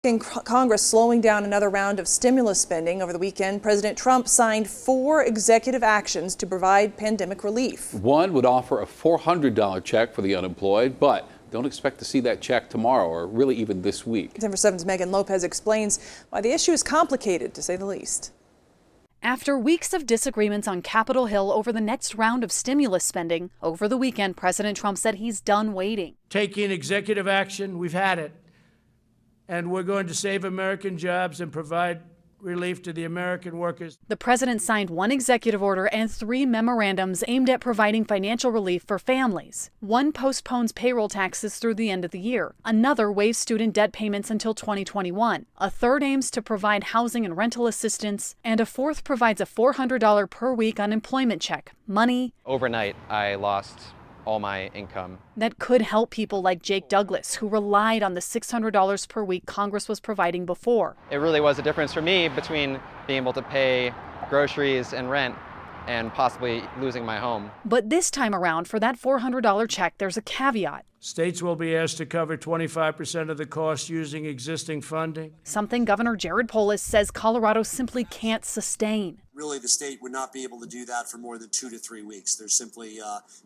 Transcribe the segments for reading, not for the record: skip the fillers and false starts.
In Congress slowing down another round of stimulus spending over the weekend, President Trump signed 4 executive actions to provide pandemic relief. One would offer a $400 check for the unemployed, but don't expect to see that check tomorrow or really even this week. Denver 7's Megan Lopez explains why the issue is complicated, to say the least. After weeks of disagreements on Capitol Hill over the next round of stimulus spending, over the weekend, President Trump said he's done waiting. Taking executive action, we've had it. And we're going to save American jobs and provide relief to the American workers. The president signed 1 executive order and 3 memorandums aimed at providing financial relief for families. One postpones payroll taxes through the end of the year. Another waives student debt payments until 2021. A third aims to provide housing and rental assistance. And a fourth provides a $400 per week unemployment check. Money. Overnight, I lost all my income. That could help people like Jake Douglas, who relied on the $600 per week Congress was providing before. It really was a difference for me between being able to pay groceries and rent and possibly losing my home. But this time around, for that $400 check, there's a caveat. States will be asked to cover 25% of the cost using existing funding. Something Governor Jared Polis says Colorado simply can't sustain. Really, the state would not be able to do that for more than 2 to 3 weeks. There's simply,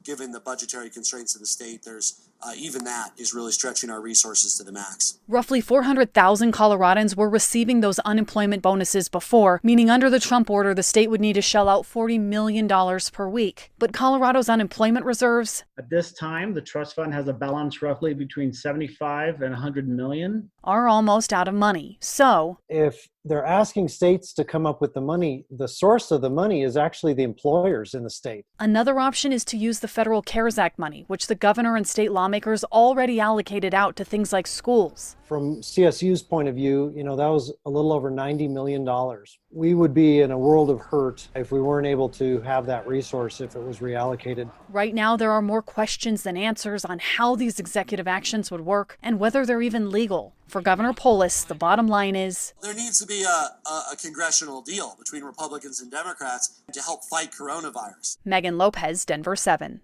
given the budgetary constraints of the state, there's even that is really stretching our resources to the max. Roughly 400,000 Coloradans were receiving those unemployment bonuses before, meaning under the Trump order, the state would need to shell out $40 million per week. But Colorado's unemployment reserves? At this time, the trust fund has a balance roughly between 75 and 100 million. Are almost out of money. So, if they're asking states to come up with the money, the source of the money is actually the employers in the state. Another option is to use the federal CARES Act money, which the governor and state lawmakers already allocated out to things like schools. From CSU's point of view, that was a little over $90 million. We would be in a world of hurt if we weren't able to have that resource if it was reallocated. Right now, there are more questions than answers on how these executive actions would work and whether they're even legal. For Governor Polis, the bottom line is there needs to be a congressional deal between Republicans and Democrats to help fight coronavirus. Megan Lopez, Denver 7.